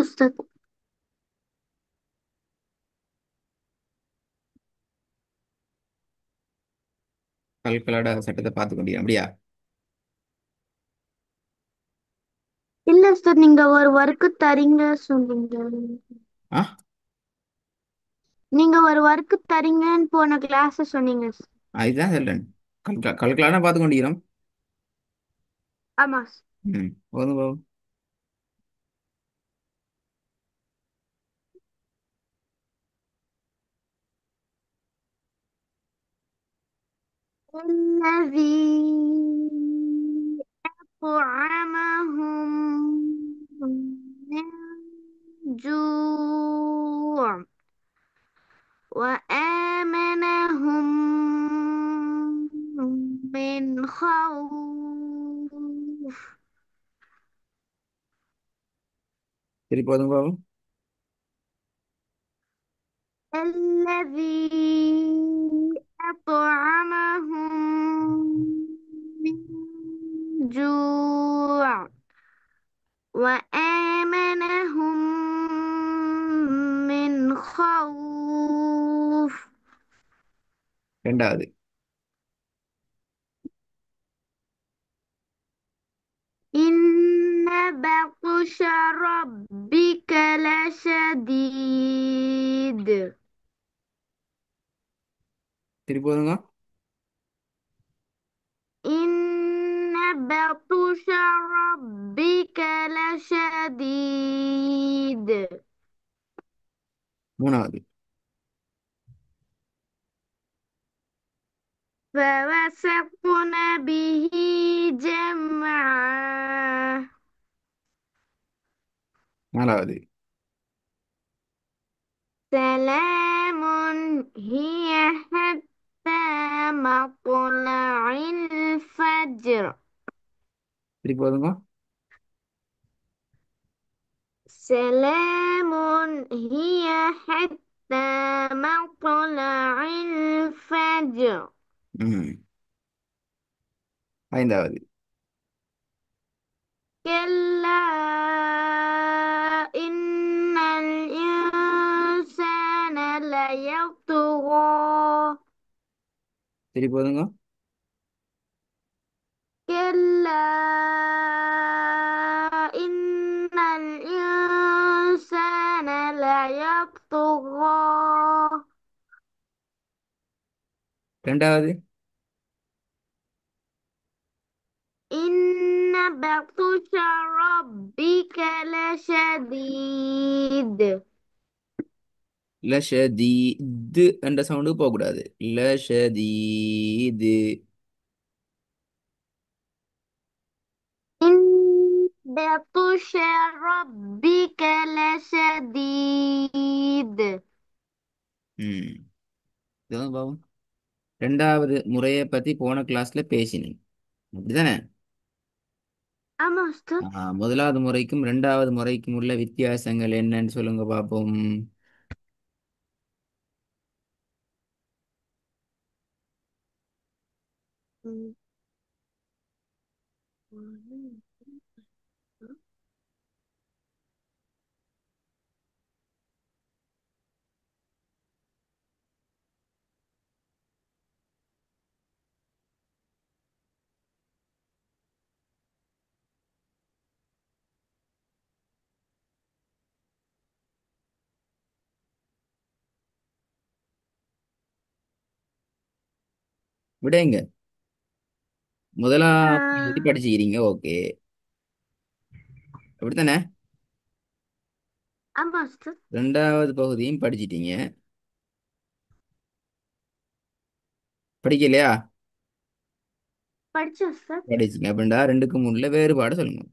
உஸ்தாத். கல்கலட சட்டத்தை பார்த்து கொண்டீங்க அப்படியா? இல்ல உஸ்தாத், நீங்க ஒரு ஒர்க்கு தரீங்க சொன்னீங்க. ஆ, நீங்க ஒரு ஒர்க்கு தரீங்கன்னு போன கிளாஸ் சொன்னீங்க. இதுதான் சொல்றேன். கல்கலாட பார்த்து கொண்டீங்க. ஆமா. ம், போதும் போதும். الذي أطعمهم من جوع وآمنهم من خوف. சரி, போதும் போதும். الذي أطعمهم من جوع وآمنهم من خوف. ரெண்டாவது. إن بطش ربك لشديد. சரி, போதுங்க. إن بطش ربك لشديد. மூணாவது. فوسطن به جمعا. நாலாவது. سلام هي حتى مطلع الفجر. சரி, போதுங்க. سلام هي حتى مطلع الفجر. ம், ஐந்தாவது. كلا إن الإنسان ليطغى. சரி, போதுங்க. كلا إن الإنسان ليطغى. ரெண்டாவது. إن بطش ربك لشديد. லஷதீது என்ற சவுண்டு போகக்கூடாது. லஷதீது. إن بطش ربك لشديد. ம், இதுதான் பாவம். ரெண்டாவது முறையை பத்தி போன கிளாஸ்ல பேசினேன், அப்படிதானே? أما أستاذ. முதலாவது முறைக்கும் ரெண்டாவது முறைக்கும் உள்ள வித்தியாசங்கள் என்னன்னு சொல்லுங்க பாப்போம். விடைங்க. முதலாம் பகுதி படிச்சுக்கிறீங்க, ஓகே, அப்படித்தானே? أما أستاذ. ரெண்டாவது பகுதியும் படிச்சிட்டீங்க, படிக்கலையா? படிச்சேன் أستاذ. படிச்சிங்க அப்படின்டா ரெண்டுக்கும் உள்ள வேறுபாடு சொல்லுங்க.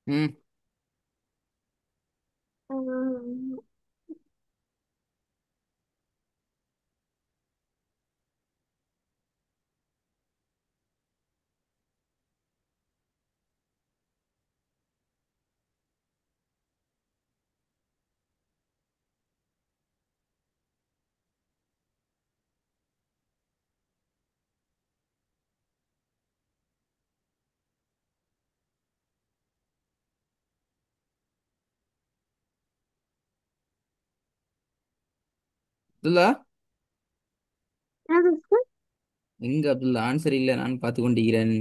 ம். உம், அப்துல்லா, என்னது உஸ்தாத்? எங்க அப்துல்லா ஆன்சர் இல்ல, நான் பார்த்து கொண்டிருக்கிறேன்.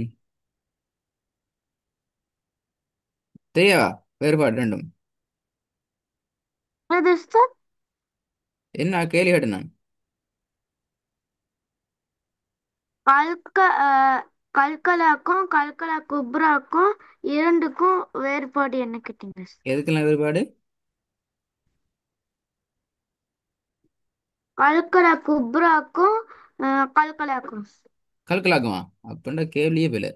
தெரியாவா வேறுபாடு ரெண்டும்? என்னது உஸ்தாத்? என்ன கேள்வி கேட்டேன் நான்? கல்க கல்கலாக்கும் கல்கலா குப்ராக்கும் இரண்டுக்கும் வேறுபாடு என்ன கேட்டீங்க உஸ்தாத்? எதுக்கெல்லாம் வேறுபாடு? கல்கலா குப்ராக்கும் கல்கலாக்கும் உஸ்தாத். கல்கலாக்குமா? அப்படின்ற கேள்வியே போல.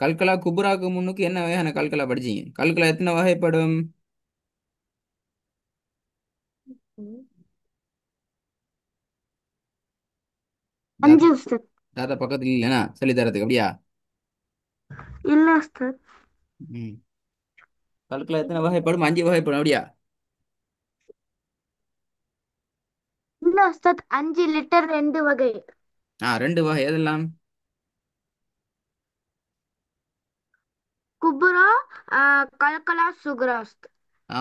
கல்கலா குபுராக்கு முன்னுக்கு என்ன வகையான கல்கலா படிச்சீங்க? கல்கலா எத்தனை வகைப்படும்? ம். தாத்தா, 5 உஸ்தாத். தாத்தா பக்கத்துல இல்லைனா சொல்லி தரதுக்கு அப்படியா? இல்ல உஸ்தாத். ம். கல்கலா எத்தனை வகைப்படும்? 5 வகைப்படும் அப்படியா? இல்ல உஸ்தாத், 5 லிட்டர் 2 வகை. ஆ, 2 வகை எதெல்லாம்? குபுரா கல்கலா சுகுரா உஸ்தாத். ஆ,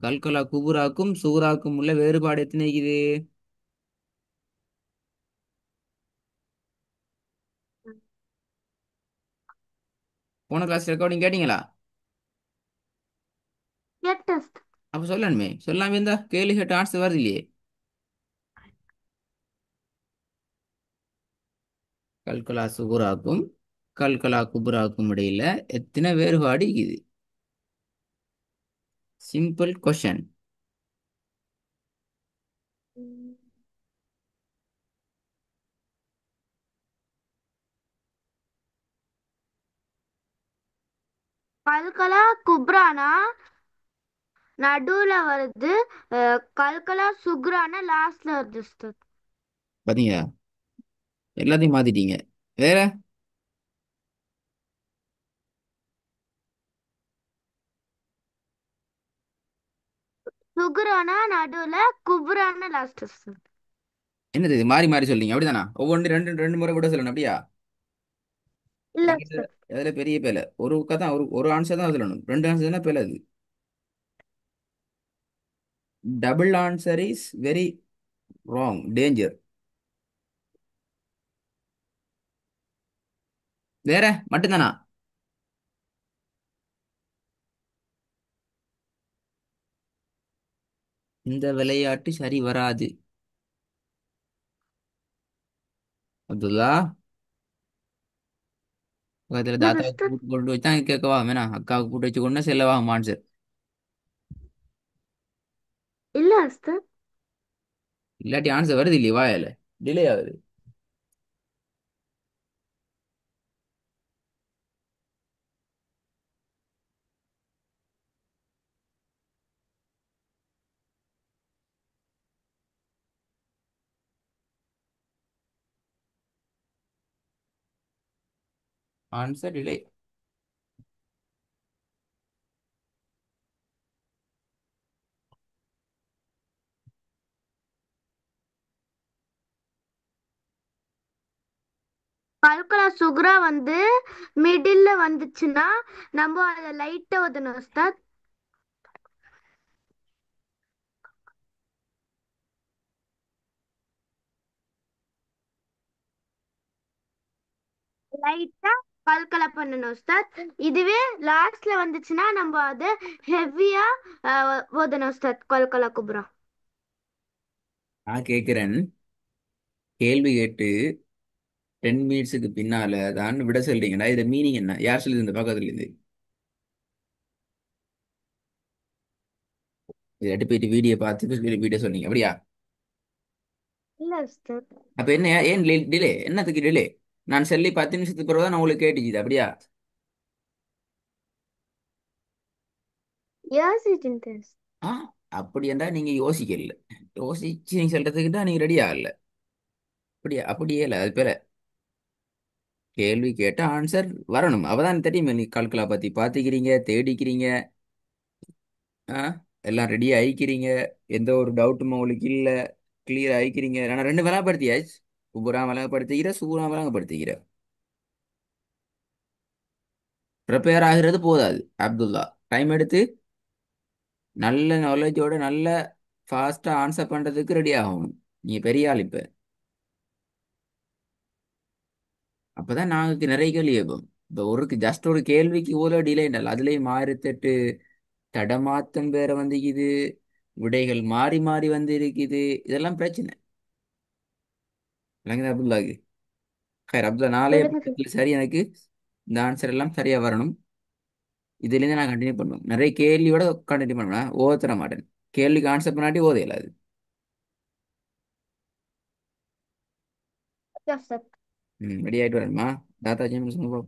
கல்கலா குபுராக்கும் சூராக்கும் உள்ள வேறுபாடு எத்தனை இருக்குது? போன கிளாஸ் ரெக்கார்டிங் கேட்டீங்களா? கேட்ட உஸ்தாத். அப்ப சொல்லணுமே, சொல்லாம இருந்தா கேள்வி கேட்ட ஆன்சர் வருது இல்லையே. கல்கலா சுகுராக்கும் கல்கலா குபுராக்கும் இடையில எத்தனை வேறுபாடு இது? Simple question. ம். கல்கலா குப்ரானா நடுவுல வருது. கல்கலா சுக்ரானா லாஸ்ட்ல வருது உஸ்தாத். பாத்தீங்களா? எல்லாத்தையும் மாத்திட்டீங்க. வேற? சுகுரானா நடுவுல, குப்ரானா லாஸ்ட் உஸ்தாத். என்னது இது மாறி மாறி சொல்றீங்க அப்படிதானா? ஒவ்வொன்று ரெண்டு ரெண்டு முறை கூட சொல்லணும் அப்படியா? இல்ல என்கிட்ட உஸ்தாத். அதுல பெரிய பேல ஒரு தான் ஒரு ஆன்சர் தான் சொல்லணும். 2 ஆன்சர் தான் பேல அது. Double answer is very wrong, danger. வேற மட்டும்தானா? இந்த விளையாட்டு சரி வராது. அப்துல்லா, பக்கத்துல என்னது தாத்தாவுக்கு உஸ்தாத்? கூட்டு கொண்டு வச்சு தான் கேட்கவா வேணாம், அக்காவுக்கு கூட்டு வச்சு கொண்டு செல்லவா ஆன்சர்? இல்ல உஸ்தாத். இல்லாட்டி ஆன்சர் வருது இல்லையா வாயால? டிலே ஆகுது. Answer delay. கல்கலா சுக்ரா வந்து மிடில்ல வந்துச்சுன்னா நம்ம அதை லைட்டா ஊதணும் உஸ்தாத். லைட்டா கல்கலா பண்ணணும் உஸ்தாத். இதுவே லாஸ்ட்ல வந்துச்சுன்னா நம்ம அதை ஹெவியா ஊதணும் உஸ்தாத், கல்கலா குப்ரா. நான் கேட்கிறேன், கேள்வி கேட்டு 10 மினிட்ஸுக்கு பின்னால தான் விட சொல்றீங்கடா. இது மீனிங் என்ன? யார் சொல்லுது இந்த பக்கத்துல இருந்து? இல்லாட்டி போயிட்டு வீடியோ பார்த்து வீடியோ சொன்னீங்க அப்படியா? இல்ல உஸ்தாத். அப்ப என்ன, ஏன் டிலே? என்னத்துக்கு டிலே? நான் சொல்லி 10 நிமிஷத்துக்கு பிறகு தான் நான் உங்களுக்கு கேட்டுச்சு அப்படியா? யோசிச்சுட்டு இருக்கேன். ஆ அப்படி என்றா நீங்க யோசிக்கல. யோசிச்சு நீங்க சொல்றதுக்கு தான் நீங்க ரெடி ஆகல. அப்படியே இல்லை அது பேர. கேள்வி கேட்ட ஆன்சர் வரணும். அவதான் தெரியுமே, நீ கால்குலா பத்தி பாத்துக்கிறீங்க, தேடிக்கிறீங்க. ஆ எல்லாம் ரெடி ஆயிக்கிறீங்க. எந்த ஒரு டவுட்டும் உங்களுக்கு இல்ல. கிளியர் ஆயிக்கிறீங்க. நான் ரெண்டு விளங்கப்படுத்தியாச்சு. உபுரா விளங்கப்படுத்திக்கிற, சூறா விளங்கப்படுத்திக்கிற. ப்ரிப்பேர் ஆகிறது போதாது அப்துல்லா. டைம் எடுத்து நல்ல நாலேஜோட நல்ல ஃபாஸ்டா ஆன்சர் பண்றதுக்கு ரெடி ஆகணும். நீ பெரிய ஆள் இப்ப. அப்பதான் நாங்களுக்கு நிறைய கேள்வி கேட்போம். இப்போ ஜஸ்ட் ஒரு கேள்விக்கு இவ்வளோ டிலே இல்லை. அதுலேயும் 1008 தடமாத்தம் வேற வந்துக்குது. விடைகள் மாறி மாறி வந்து இருக்குது. இதெல்லாம் பிரச்சனை. விளங்குதா அப்துல்லாக்கு? ஹைர் அப்துல்லா, நாளைய விளங்குது. பக்கத்தில் சரி எனக்கு இந்த ஆன்சர் எல்லாம் சரியா வரணும். இதுலேருந்து நான் கண்டினியூ பண்ணுவேன். நிறைய கேள்வியோட கண்டினியூ பண்ணுவேன். ஓதர மாட்டேன். கேள்விக்கு ஆன்சர் பண்ணாட்டி ஓத இயலாது. யோசிச்சு. ரெடி ஆயிட்டு வரணுமா? தாத்தா ஜெயம் சொல்லுங்க.